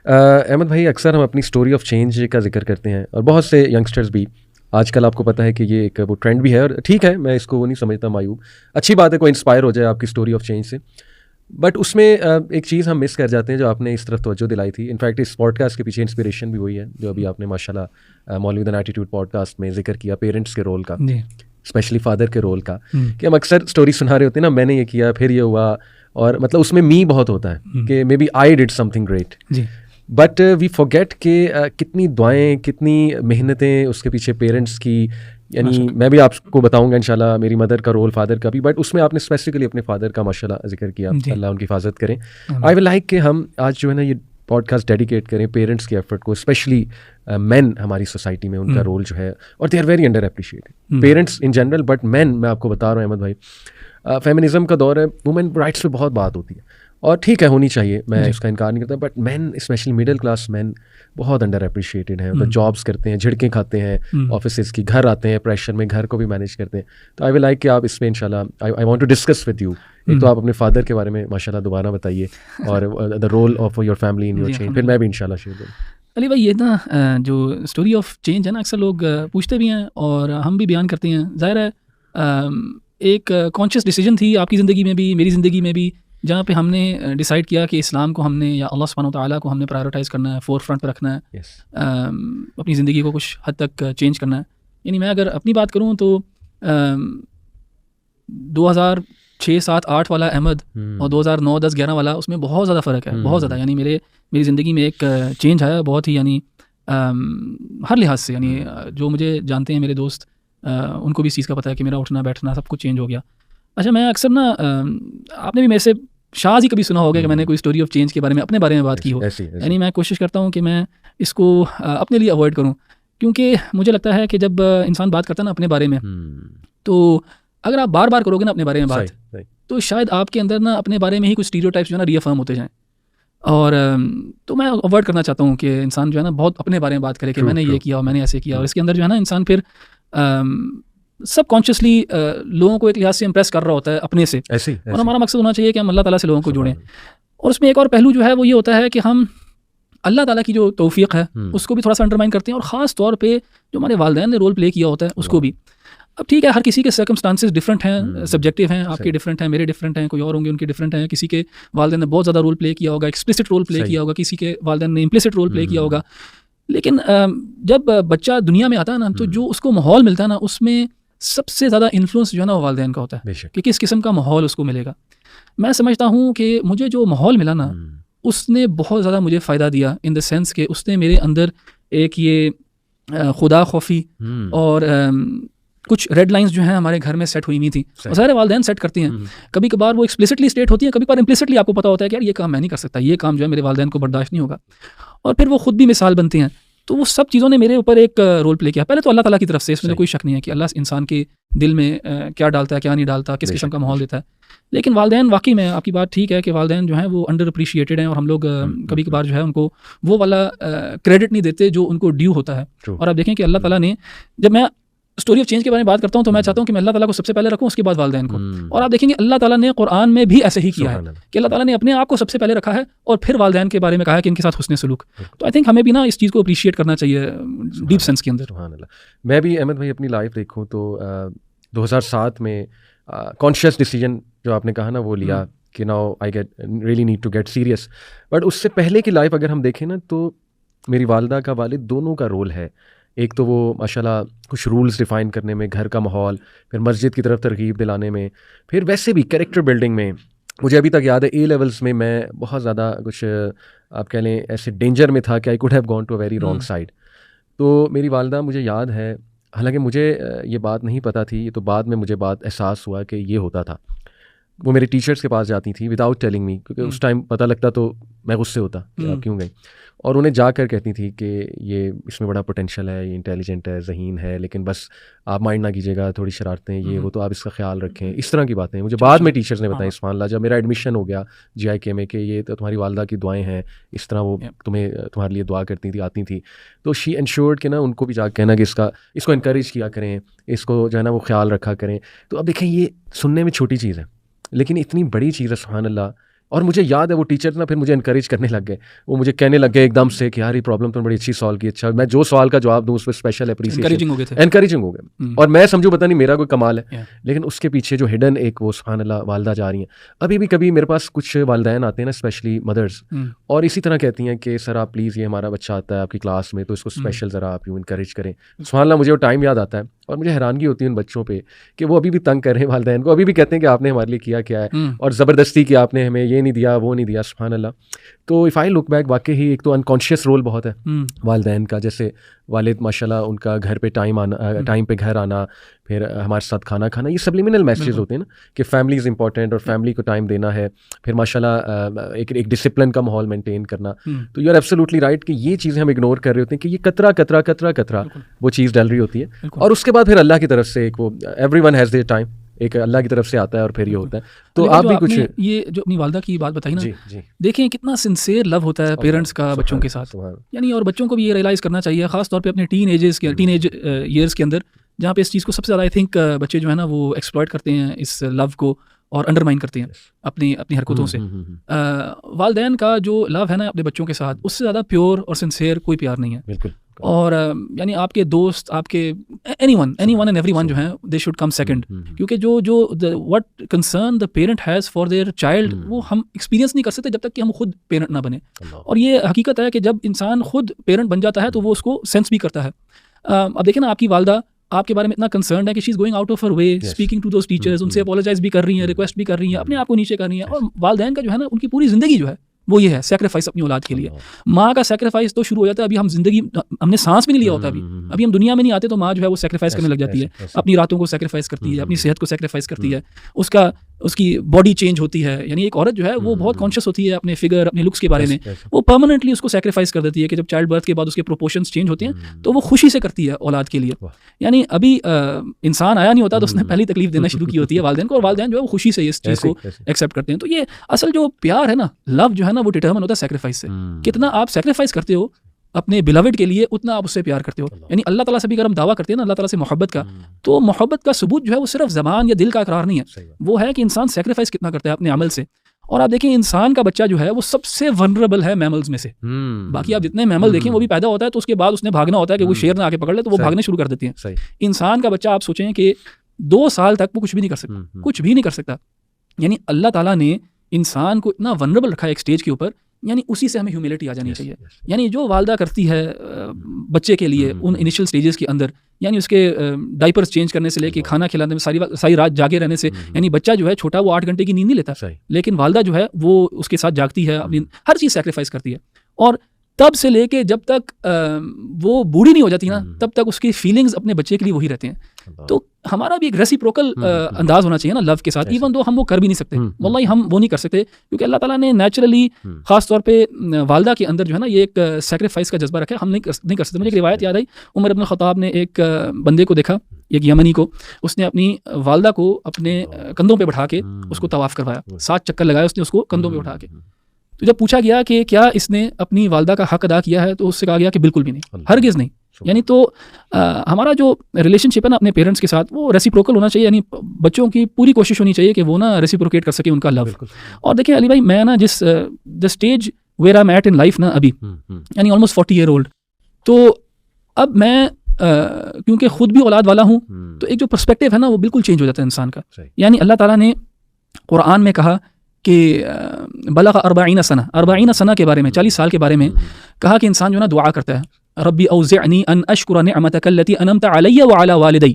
अहमद भाई, अक्सर हम अपनी स्टोरी ऑफ चेंज का जिक्र करते हैं और बहुत से यंगस्टर्स भी आजकल, आपको पता है कि ये एक वो ट्रेंड भी है और ठीक है, मैं इसको वो नहीं समझता मायूब, अच्छी बात है कोई इंस्पायर हो जाए आपकी स्टोरी ऑफ चेंज से। बट उसमें एक चीज़ हम मिस कर जाते हैं जो आपने इस तरफ तवज्जो दिलाई थी। इनफैक्ट इस पॉडकास्ट के पीछे इंस्पिरेशन भी वही है जो अभी आपने माशाल्लाह मौलवी विद एन एटीट्यूड पॉडकास्ट में जिक्र किया, पेरेंट्स के रोल का, स्पेशली फादर के रोल का। कि हम अक्सर स्टोरी सुना रहे होते हैं ना, मैंने ये किया फिर ये हुआ, और मतलब उसमें मी बहुत होता है कि maybe I did something great, but we forget कि कितनी दुआएं, कितनी मेहनतें उसके पीछे पेरेंट्स की। यानी मैं भी आपको बताऊंगा इंशाल्लाह मेरी मदर का रोल, फादर का भी, बट उसमें आपने स्पेसिफिकली अपने फादर का माशाल्लाह जिक्र किया, अल्लाह उनकी हिफाजत करें। आई विल लाइक कि हम आज जो है ना ये पॉडकास्ट डेडिकेट करें पेरेंट्स के एफर्ट को, स्पेशली मेन हमारी सोसाइटी में उनका रोल जो है, और they are very underappreciated, parents in general, but man, मैं आपको बता रहा हूँ अहमद भाई, फेमिनिज्म का दौर है, वुमेन राइट्स पे बहुत बात होती है और ठीक है होनी चाहिए, मैं इसका इनकार नहीं करता, but man specially middle class man बहुत अंडर एप्रिशिएटेड हैं। मतलब जॉब्स करते हैं, झिड़कें खाते हैं ऑफिस की, घर आते हैं प्रेशर में, घर को भी मैनेज करते हैं। तो आई विल लाइक कि आप इसमें इंशाल्लाह I want to discuss with you. एक तो आप अपने फादर के बारे में माशाल्लाह दोबारा बताइए और the role of your family in your change, फिर मैं भी इंशाल्लाह शेयर करूँ। अली भाई, ये ना जो स्टोरी ऑफ चेंज है ना, अक्सर लोग पूछते भी हैं और हम भी बयान करते हैं। ज़ाहिर है एक कॉन्शियस डिसीजन थी आपकी ज़िंदगी में भी, मेरी ज़िंदगी में भी, जहाँ पे हमने डिसाइड किया कि इस्लाम को हमने, या अल्लाह सुब्हानहू व तआला को हमने प्रायोरिटाइज़ करना है, फोर फ्रंट पर रखना है, अपनी ज़िंदगी को कुछ हद तक चेंज करना है। यानी मैं अगर अपनी बात करूँ तो 2006, 7, 8 वाला अहमद और 2009, 10, 11 वाला, उसमें बहुत ज़्यादा फ़र्क है, बहुत ज़्यादा। यानी मेरी ज़िंदगी में एक चेंज आया बहुत ही, यानी हर लिहाज से। यानी जो मुझे जानते हैं मेरे दोस्त, उनको भी इस चीज़ का पता है कि मेरा उठना बैठना सब कुछ चेंज हो गया। अच्छा, मैं अक्सर ना, आपने भी मेरे से शायद ही कभी सुना होगा कि मैंने कोई स्टोरी ऑफ चेंज के बारे में, अपने बारे में बात की हो। यानी मैं कोशिश करता हूँ कि मैं इसको अपने लिए अवॉइड करूँ, क्योंकि मुझे लगता है कि जब इंसान बात करता है ना अपने बारे में, तो अगर आप बार बार करोगे ना अपने बारे में बात, तो शायद आपके अंदर ना अपने बारे में ही कुछ स्टीरियोटाइप्स जो है ना रीअफर्म होते जाएँ। और तो मैं अवॉइड करना चाहता हूँ कि इंसान जो है ना बहुत अपने बारे में बात करे कि मैंने ये किया और मैंने ऐसे किया, और इसके अंदर जो है ना इंसान फिर सब कॉन्शियसली लोगों को एक लिहाज से इंप्रेस कर रहा होता है अपने से, ऐसे। और हमारा मकसद होना चाहिए कि हम अल्लाह ताला से लोगों को जोड़ें। और उसमें एक और पहलू जो है वो ये होता है कि हम अल्लाह ताला की जो तौफीक है उसको भी थोड़ा सा अंडरमाइन करते हैं, और ख़ास तौर पे जो हमारे वालिदैन ने रोल प्ले किया होता है उसको भी। अब ठीक है, हर किसी के सर्कमस्टांसेस डिफरेंट हैं, सब्जेक्टिव हैं, आपके डिफरेंट हैं, मेरे डिफरेंट हैं, कोई और होंगे उनके डिफरेंट हैं। किसी के वालिदैन ने बहुत ज़्यादा रोल प्ले किया होगा, एक्सप्लिसिट रोल प्ले किया होगा, किसी के वालिदैन ने इम्प्लिसिट रोल प्ले किया होगा। लेकिन जब बच्चा दुनिया में आता है ना, तो जो उसको माहौल मिलता है ना, उसमें सबसे ज़्यादा इन्फ्लुएंस जो है ना वो वालिदैन का होता है कि किस किस्म का माहौल उसको मिलेगा। मैं समझता हूँ कि मुझे जो माहौल मिला ना, उसने बहुत ज़्यादा मुझे फ़ायदा दिया, इन द सेंस कि उसने मेरे अंदर एक ये खुदा खौफी और कुछ रेड लाइंस जो हैं हमारे घर में सेट हुई हुई थी, और सारे वालिदैन सेट करती हैं। कभी कभार वो एक्सप्लिसिटली स्टेट होती हैं, कभी कभार इम्प्लिसिटली आपको पता होता है कि यार ये काम मैं नहीं कर सकता, ये काम जो है मेरे वालिदैन को बर्दाश्त नहीं होगा, और फिर वो खुद भी मिसाल बनती हैं। तो वो सब चीज़ों ने मेरे ऊपर एक रोल प्ले किया। पहले तो अल्लाह ताला की तरफ से, इसमें कोई शक नहीं है कि अल्लाह इंसान के दिल में क्या डालता है, क्या नहीं डालता, किस किस्म का माहौल देता है। लेकिन वालिदैन, वाकई में आपकी बात ठीक है कि वालिदैन जो हैं वो अंडर अप्रिशिएटेड हैं, और हम लोग कभी कभार जो है उनको वो वाला क्रेडिट नहीं देते जो उनको ड्यू होता है। और आप देखें कि अल्लाह ताला ने, जब मैं स्टोरी ऑफ चेंज के बारे में बात करता हूँ तो मैं चाहता हूँ कि मैं अल्लाह ताला को सबसे पहले रखूँ, उसके बाद वालिदैन को। और आप देखेंगे अल्लाह ताला ने कुरान में भी ऐसे ही किया है कि अल्लाह ताला ने अपने आप को सबसे पहले रखा है और फिर वालिदैन के बारे में कहा है कि इनके साथ हुस्न सलूक। तो आई थिंक हमें भी ना इस चीज़ को अप्रिशिएट करना चाहिए डीप सेंस के अंदर। मैं भी अहमद भाई अपनी लाइफ देखूँ तो 2007 में कॉन्शियस डिसीजन जो आपने कहा ना वो लिया कि now I get really need to get serious. But उससे पहले की लाइफ अगर हम देखें ना, तो मेरी वालिदा का, वालिद दोनों का रोल है। एक तो वो माशाल्लाह कुछ रूल्स डिफ़ाइन करने में, घर का माहौल, फिर मस्जिद की तरफ तरगीब दिलाने में, फिर वैसे भी कैरेक्टर बिल्डिंग में। मुझे अभी तक याद है ए लेवल्स में मैं बहुत ज़्यादा कुछ आप कह लें ऐसे डेंजर में था कि I could have gone to a very wrong side. तो मेरी वालिदा, मुझे याद है, हालांकि मुझे ये बात नहीं पता थी, ये तो बाद में मुझे बात एहसास हुआ कि ये होता था। वो मेरे टीचर्स के पास जाती थी विदाउट टेलिंग मी, क्योंकि उस टाइम पता लगता तो मैं गुस्से होता कि आप क्यों गई, और उन्हें जाकर कहती थी कि ये इसमें बड़ा पोटेंशियल है, ये इंटेलिजेंट है, ज़हीन है, लेकिन बस आप माइंड ना कीजिएगा, थोड़ी शरारतें ये वो, तो आप इसका ख्याल रखें। इस तरह की बातें मुझे बाद में टीचर्स ने बताई। सुभान अल्लाह, जब मेरा एडमिशन हो गया GIK में कि ये तो तुम्हारी वालिदा की दुआएं हैं, इस तरह वो तुम्हारे लिए दुआ करती थी, आती थी, तो शी एंश्योर्ड कि ना उनको भी जाकर कहना कि इसको इनकरेज किया करें, इसको जो है ना वो ख्याल रखा करें। तो अब देखें, ये सुनने में छोटी चीज़ है, लेकिन इतनी बड़ी चीज़ है सुभान अल्लाह और मुझे याद है वो टीचर ना फिर मुझे इनकरेज करने लग गए, वो मुझे कहने लग गए एकदम से कि यार ये प्रॉब्लम तो बड़ी अच्छी सॉल्व की, अच्छा मैं जो सवाल का जवाब दूँ उस पर स्पेशल अप्रिसिएशन, एनकरेजिंग हो गए। और मैं समझूँ पता नहीं मेरा कोई कमाल है, लेकिन उसके पीछे जो हिडन एक वो सुभान अल्लाह वालदा जा रही हैं। अभी भी कभी मेरे पास कुछ वालदैन आते हैं ना, स्पेशली मदर्स, और इसी तरह कहती हैं कि सर आप प्लीज़ ये हमारा बच्चा आता है आपकी क्लास में तो इसको स्पेशल ज़रा आप यूँ इनकरेज करें। सुभान अल्लाह मुझे वो टाइम याद आता है और मुझे हैरानगी होती है उन बच्चों पे कि वो अभी भी तंग कर रहे हैं वालदैन को, अभी भी कहते हैं कि आपने हमारे लिए किया क्या है, और ज़बरदस्ती कि आपने हमें ये नहीं दिया वो नहीं दिया। सुभान अल्लाह। तो इफ़ आई लुक बैक वाकई ही एक तो अनकॉन्शियस रोल बहुत है वालदैन का, जैसे वालिद माशाल्लाह उनका घर पे टाइम पे घर आना, फिर हमारे साथ खाना खाना, ये सब्लिमिनल मैसेज होते हैं ना कि फैमिली इज़ इंपॉर्टेंट और फैमिली को टाइम देना है, फिर माशाल्लाह एक डिसिप्लिन का माहौल मेंटेन करना। तो यू आर एब्सोल्युटली राइट कि ये चीज़ें हम इग्नोर कर रहे होते हैं कि ये कतरा कतरा कतरा कतरा वो चीज़ डल रही होती है, और उसके बाद फिर अल्लाह की तरफ से एक वो एवरीवन हैज़ देयर टाइम, एक अल्लाह की तरफ से आता है और फिर ये होता है। तो आप भी कुछ ये जो अपनी वालदा की बात बताई ना, देखें कितना सिंसियर लव होता है पेरेंट्स का बच्चों के साथ, यानी और बच्चों को भी ये रियलाइज़ करना चाहिए, ख़ास तौर पे अपने टीन एज ईयर्स के अंदर, जहाँ पे इस चीज़ को सबसे ज़्यादा आई थिंक बच्चे जो है ना वो एक्सप्लॉइट करते हैं इस लव को और अंडरमाइन करते हैं अपनी हरकतों से। वालदैन का जो लव है ना अपने बच्चों के साथ, उससे ज़्यादा प्योर और सिंसियर कोई प्यार नहीं है। बिल्कुल। और यानी आपके दोस्त, आपके एनीवन एंड एवरीवन जो है दे शुड कम सेकंड, क्योंकि जो what concern the parent has for their child वो हम एक्सपीरियंस नहीं कर सकते जब तक कि हम खुद पेरेंट ना बने। और ये हकीकत है कि जब इंसान खुद पेरेंट बन जाता है तो वो उसको सेंस भी करता है। अब देखें ना, आपकी वालदा आपके बारे में इतना कंसर्न है कि she is going out of her way, speaking to those teachers, उनसे अपोलोजाइज भी कर रही हैं, रिक्वेस्ट भी कर रही हैं, अपने आप को नीचे कर रही हैं। और वालदैन का जो है ना उनकी पूरी ज़िंदगी जो है वो ये है सैक्रिफाइस अपनी औलाद के लिए। माँ का सैक्रिफाइस तो शुरू हो जाता है, अभी हम जिंदगी, हमने सांस भी नहीं लिया होता, अभी हम दुनिया में नहीं आते तो माँ जो है वो सैक्रिफाइस करने लग जाती है, अपनी रातों को सैक्रिफाइस करती है, अपनी सेहत को सैक्रिफाइस करती है, उसकी बॉडी चेंज होती है। यानी एक औरत जो है वो बहुत कॉन्शियस होती है अपने फिगर, अपने लुक्स के बारे में, वो परमानेंटली उसको सैक्रिफाइस कर देती है कि जब चाइल्ड बर्थ के बाद उसके प्रोपोर्शंस चेंज होते हैं तो वो खुशी से करती है औलाद के लिए। यानी अभी इंसान आया नहीं होता तो उसने पहली तकलीफ देना शुरू की होती है वालिदैन को, और वालिदैन जो है वो खुशी से इस चीज़ को एक्सेप्ट करते हैं। तो ये असल जो प्यार है ना, लव जो है ना, वो डिटर्मिन होता है सैक्रिफाइस से। कितना आप सैक्रिफाइस करते हो अपने बिलवेड के लिए, उतना आप उससे प्यार करते हो। यानी अल्लाह ताला से भी अगर हम दावा करते हैं ना अल्लाह ताला से मोहब्बत का, तो मोहब्बत का सबूत जो है वो सिर्फ ज़बान या दिल का इकरार नहीं है, वो है कि इंसान सैक्रिफाइस कितना करता है अपने अमल से। और आप देखें इंसान का बच्चा जो है वो सबसे वनरेबल है मैमल्स में से। बाकी आप जितने मैमल देखें वो भी पैदा होता है तो उसके बाद उसने भागना होता है कि वो शेर ना आके पकड़ ले, तो वो भागने शुरू कर देते हैं। इंसान का बच्चा आप सोचें कि 2 साल तक वो कुछ भी नहीं कर सकता, कुछ भी नहीं कर सकता। यानी अल्लाह ताला ने इंसान को इतना वनरेबल रखा है एक स्टेज के ऊपर, यानी उसी से हमें ह्यूमिलिटी आ जानी चाहिए। यानी जो वालदा करती है बच्चे के लिए उन इनिशियल स्टेजेस के अंदर, यानी उसके डाइपर्स चेंज करने से लेके खाना खिलाने में, सारी रात जागे रहने से, यानी बच्चा जो है छोटा वो 8 घंटे की नींद नहीं लेता, लेकिन वालदा जो है वो उसके साथ जागती है, अपनी हर चीज़ सैक्रिफाइस करती है। और तब से लेके जब तक वो बूढ़ी नहीं हो जाती ना, तब तक उसकी फीलिंग्स अपने बच्चे के लिए वही रहते हैं। तो हमारा भी एक रेसिप्रोकल अंदाज होना चाहिए ना लव के साथ, इवन दो हम वो कर भी नहीं सकते, वल्लाही हम वो नहीं कर सकते, क्योंकि अल्लाह ताला ने नेचुरली खास तौर पे वालदा के अंदर जो है ना ये एक सैक्रिफाइस का जज्बा रखा है, हम नहीं कर सकते। मुझे एक रिवायत याद आई, उमर इब्न ख़त्ताब ने एक बंदे को देखा, एक यमनी को, उसने अपनी वालदा को अपने कंधों पे बैठा के उसको तवाफ़ करवाया, 7 चक्कर लगाए उसने उसको कंधों पे उठा के। तो जब पूछा गया कि क्या इसने अपनी वालदा का हक अदा किया है, तो उससे कहा गया कि बिल्कुल भी नहीं, हरगिज़ नहीं। यानी तो हमारा जो रिलेशनशिप है ना अपने पेरेंट्स के साथ वो रेसिप्रोकल होना चाहिए, यानी बच्चों की पूरी कोशिश होनी चाहिए कि वो ना रेसिप्रोकेट कर सके उनका लव। और देखिए अली भाई, मैं ना the stage where I am at in life ना अभी, यानी ऑलमोस्ट 40 ईयर ओल्ड, तो अब मैं क्योंकि खुद भी औलाद वाला हूँ, तो एक जो पर्सपेक्टिव है ना वो बिल्कुल चेंज हो जाता है इंसान का। यानी अल्लाह ताला ने कुरान में कहा कि बलग 40 सना के बारे में, 40 साल के बारे में कहा कि इंसान जो ना दुआ करता है, रब्बी औज़िअनी अन अश्कुर निअमतक अल्लती अनअमत अलैया व अला वालिदै,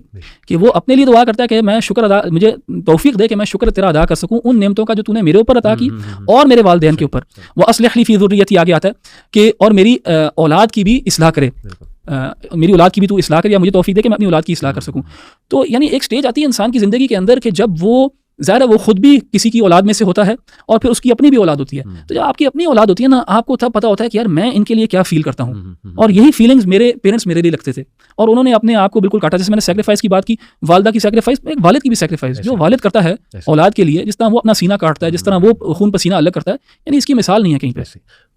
कि वो अपने लिए दुआ करता है कि मैं शुक्र अदा, मुझे तौफीक दे कि मैं शुक्र तेरा अदा कर सकूं उन नेमतों का जो तूने मेरे ऊपर अता की और मेरे वालिदैन के ऊपर। व अस्लिह ली फी ज़ुर्रियती, आगे आता है कि और मेरी औलाद की भी इस्लाह करे, मेरी औलाद की भी तू इस्लाह कर, या मुझे तौफीक दे कि मैं अपनी औलाद की इस्लाह कर सकूं। तो यानी एक स्टेज आती है इंसान की ज़िंदगी के अंदर कि जब वो ज़ाहिर है वो खुद भी किसी की औलाद में से होता है और फिर उसकी अपनी भी औलाद होती है। तो जब आपकी अपनी औलाद होती है ना, आपको तब पता होता है कि यार मैं इनके लिए क्या फील करता हूँ, और यही फीलिंग्स मेरे पेरेंट्स मेरे लिए लगते थे, और उन्होंने अपने आप को बिल्कुल काटा। जैसे मैंने सैक्रिफाइस की बात की, वालदा की सैक्रिफाइस, एक वालिद की भी सैक्रिफाइस, जो वालिद करता है औलाद के लिए, जिस तरह वो अपना सीना काटता है, जिस तरह वो खून पसीना अलग करता है, यानी इसकी मिसाल नहीं है कहीं पे।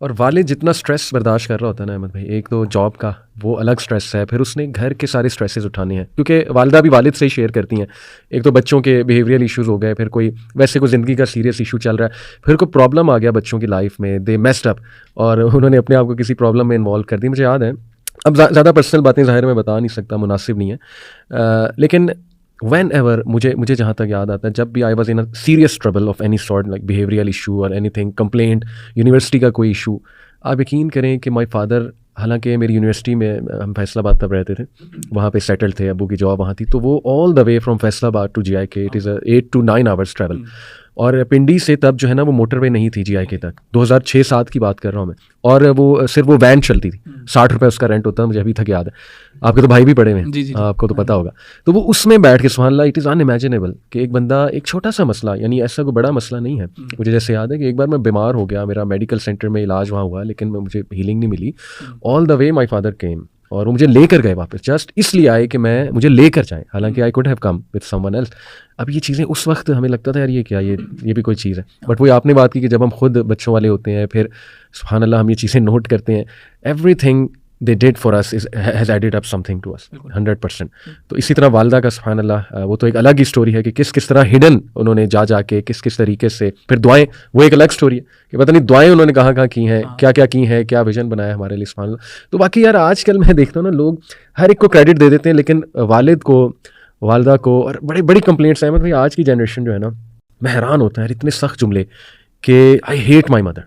और वालिद जितना स्ट्रेस बर्दाश्त कर रहा होता है ना अहमद भाई, एक तो जॉब का वो अलग स्ट्रेस है, फिर उसने घर के सारे स्ट्रेसेस उठाने हैं, क्योंकि वालिदा भी वालिद से ही शेयर करती हैं। एक तो बच्चों के बिहेवियरल इश्यूज़ हो गए, फिर कोई वैसे कोई ज़िंदगी का सीरियस इशू चल रहा है, फिर कोई प्रॉब्लम आ गया बच्चों की लाइफ में, दे मेस्ड अप और उन्होंने अपने आप को किसी प्रॉब्लम में इन्वॉल्व कर दी। मुझे याद है, अब ज़्यादा पर्सनल बातें ज़ाहिर में बता नहीं सकता, मुनासिब नहीं है, लेकिन वैन एवर मुझे जहाँ तक याद आता है, जब भी I was in a serious trouble of any sort, like behavioural issue और एनीथिंग, कंप्लेंट, यूनिवर्सिटी का कोई इशू, आप यकीन करें कि माय फादर, हालांकि मेरी यूनिवर्सिटी में, हम फैसलाबाद तब रहते थे, वहाँ पे सेटल थे, अबू की जॉब वहाँ थी, तो वो all the way from Faisalabad to GIK, it is 8 to 9 hours travel. और पिंडी से तब जो है ना वो मोटरवे नहीं थी GIK तक, 2006-07 की बात कर रहा हूँ मैं, और वो सिर्फ वो वैन चलती थी, 60 रुपये उसका रेंट होता है, मुझे अभी तक याद है। आपके तो भाई भी पड़े हुए हैं, आपको तो पता होगा। तो वो उसमें बैठ के, सुभान अल्लाह, इट इज़ अनइमेजिनेबल कि एक बंदा, एक छोटा सा मसला, यानी ऐसा कोई बड़ा मसला नहीं है। मुझे जैसे याद है कि एक बार मैं बीमार हो गया, मेरा मेडिकल सेंटर में इलाज वहाँ हुआ, लेकिन मुझे हीलिंग नहीं मिली। All the way my father came और वो मुझे लेकर गए वापस, जस्ट इसलिए आए कि मुझे लेकर जाएं, हालांकि आई could have come with someone else. अब ये चीज़ें उस वक्त हमें लगता था यार ये क्या, ये भी कोई चीज़ है, बट वही आपने बात की कि जब हम खुद बच्चों वाले होते हैं, फिर सुभान अल्लाह हम ये चीज़ें नोट करते हैं, everything they did for us has added up something to us 100%। तो इसी तरह वालदा का सुभान अल्लाह, वो तो एक अलग ही स्टोरी है कि किस तरह हिडन उन्होंने जाके किस तरीके से, फिर दुआएं, वो एक अलग स्टोरी है कि पता नहीं दुआएं उन्होंने कहाँ की हैं, क्या की हैं, क्या विजन बनाया हमारे लिए, सुभान अल्लाह। तो बाकी यार आजकल मैं देखता हूँ ना, लोग हर एक को क्रेडिट दे देते हैं, लेकिन वालिद को, वालदा को, और बड़ी कंप्लेंट्स हैं। भाई आज की जनरेशन जो है ना, मैं हैरान होता है, इतने सख्त जुमले कि I hate my mother,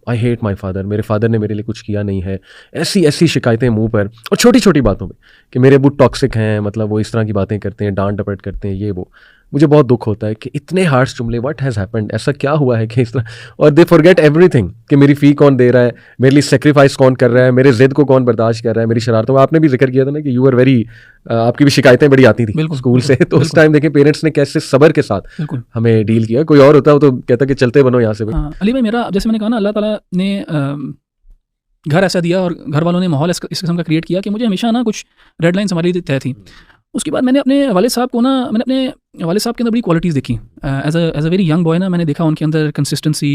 I hate my father, मेरे फादर ने मेरे लिए कुछ किया नहीं है, ऐसी शिकायतें मुंह पर, और छोटी बातों में कि मेरे अबू टॉक्सिक हैं, मतलब वो इस तरह की बातें करते हैं, डांट डपट करते हैं, ये वो। मुझे बहुत दुख होता है कि इतने हार्श जुमले, व्हाट हैज़ हैपेंड, ऐसा क्या हुआ है कि इस तरह, और दे फॉरगेट एवरीथिंग कि मेरी फ़ी कौन दे रहा है, मेरे लिए सेक्रीफाइस कौन कर रहा है, मेरे ज़िद को कौन बर्दाश्त कर रहा है, मेरी शरारतों। आपने भी जिक्र किया था ना कि यू आर वेरी, आपकी भी शिकायतें बड़ी आती थी स्कूल से, तो उस टाइम देखें पेरेंट्स ने कैसे सब्र के साथ हमें डील किया। कोई और होता है वो तो कहता कि चलते बनो यहाँ से। अली भाई, मेरा जैसे मैंने कहा ना, अल्लाह ताला ने घर ऐसा दिया और घर वालों ने माहौल इस किस्म का क्रिएट किया कि मुझे हमेशा ना कुछ रेडलाइंस हमारी तय थी। उसके बाद मैंने अपने वालिद साहब को ना, मैंने अपने वालिद साहब के अंदर बड़ी क्वालिटीज़ देखी। As a very young boy ना, मैंने देखा उनके अंदर कंसिस्टेंसी,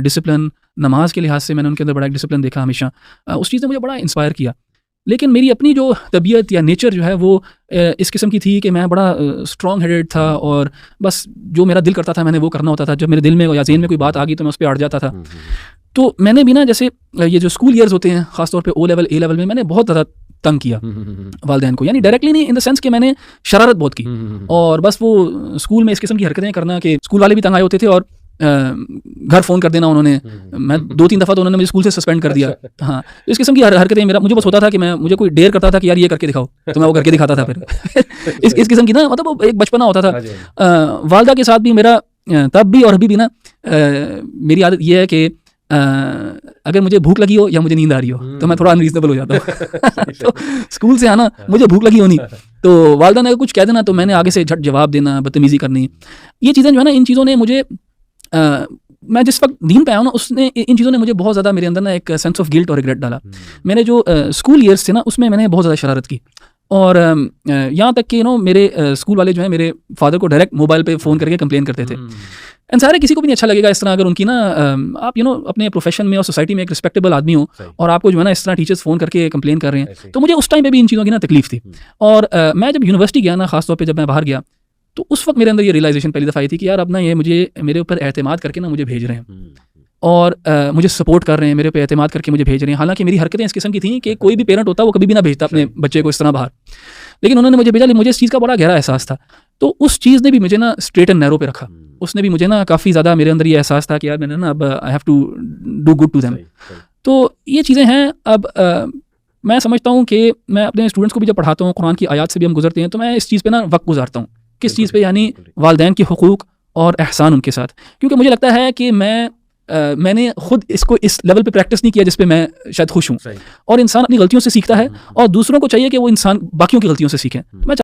डिसिप्लिन, नमाज के लिहाज से मैंने उनके अंदर बड़ा एक डिसिप्लिन देखा हमेशा। उस चीज़ ने मुझे बड़ा इंस्पायर किया। लेकिन मेरी अपनी जो तबीयत या नेचर जो है वो इस किस्म की थी कि मैं बड़ा स्ट्रॉन्ग हेडेड था, और बस जो मेरा दिल करता था मैंने वो करना होता था। जब मेरे दिल में या ज़हन में कोई बात आ गई तो मैं उस पर अड़ जाता था। तो मैंने भी ना, जैसे ये जो स्कूल ईयर्स होते हैं, ख़ासतौर पे O लेवल A लेवल में, मैंने बहुत ज़्यादा तंग किया वालिदैन को, यानी डायरेक्टली नहीं, इन द सेंस कि मैंने शरारत बहुत की, और बस वो स्कूल में इस किस्म की हरकतें करना कि स्कूल वाले भी तंग आए होते थे, और घर फ़ोन कर देना उन्होंने। मैं 2-3 दफ़ा तो उन्होंने मुझे स्कूल से सस्पेंड कर दिया। हाँ, इस किस्म की हरकतें मुझे बस होता था कि मुझे कोई डेयर करता था कि यार ये करके दिखाओ, तो मैं वो करके दिखाता था। फिर इस किस्म की ना, मतलब एक बचपना होता था। वालिदा के साथ भी मेरा तब भी और अभी भी ना, मेरी आदत ये है कि अगर मुझे भूख लगी हो या मुझे नींद आ रही हो तो मैं थोड़ा अनरीजनेबल हो जाता हूँ। तो स्कूल से आना, मुझे भूख लगी होनी, तो वालिदा ने कुछ कह देना तो मैंने आगे से झट जवाब देना, बदतमीज़ी करनी। ये चीज़ें जो है ना, इन चीज़ों ने मुझे, मैं जिस वक्त दीन पे आया हूँ ना, उसने, इन चीज़ों ने मुझे बहुत ज़्यादा मेरे अंदर ना एक सेंस ऑफ गिल्ट और रिग्रेट डाला। मैंने जो स्कूल ईयर्स थे ना, उसमें मैंने बहुत ज़्यादा शरारत की, और यहाँ तक कि मेरे स्कूल वाले जो है मेरे फादर को डायरेक्ट मोबाइल पे फ़ोन करके कंप्लेन करते थे। एंड सारे, किसी को भी नहीं अच्छा लगेगा इस तरह, अगर उनकी ना, आप अपने प्रोफेशन में और सोसाइटी में एक रिस्पेक्टेबल आदमी हो और आपको जो है ना इस तरह टीचर्स फ़ोन करके कंप्लेन कर रहे हैं। तो मुझे उस टाइम पे भी इन चीज़ों की ना तकलीफ थी। और मैं जब यूनिवर्सिटी गया ना, खासतौर पे जब मैं बाहर गया, तो उस वक्त मेरे अंदर ये रियलाइजेशन पहली दफ़ा आई थी कि यार अब ना ये मुझे, मेरे ऊपर एतमाद करके ना मुझे भेज रहे हैं, और मुझे सपोर्ट कर रहे हैं, मेरे पे एतमाद करके मुझे भेज रहे हैं। हालांकि मेरी हरकतें इस किस्म की थी कि कोई भी पेरेंट होता वो कभी भी ना भेजता अपने बच्चे को इस तरह बाहर, लेकिन उन्होंने मुझे भेजा। मुझे इस चीज़ का बड़ा गहरा एहसास था। तो उस चीज़ ने भी मुझे ना स्ट्रेट एंड नैरो पे रखा। उसने भी मुझे ना काफ़ी ज़्यादा, मेरे अंदर ये एहसास था कि यार मैंने ना अब I have to do good to them. तो ये चीज़ें हैं। अब मैं समझता हूँ कि मैं अपने स्टूडेंट्स को भी जब पढ़ाता हूँ, कुरान की आयत से भी हम गुजरते हैं, तो मैं इस चीज़ पे ना वक्त गुजारता हूँ। किस चीज़ पे? यानी वालिदैन के हुकूक और एहसान उनके साथ। क्योंकि मुझे लगता है कि मैंने खुद इसको इस लेवल पे प्रैक्टिस नहीं किया जिस पे मैं शायद खुश हूँ। और इंसान अपनी गलतियों से सीखता है, और दूसरों को चाहिए कि वो इंसान बाकियों की गलतियों से सीखें। मैं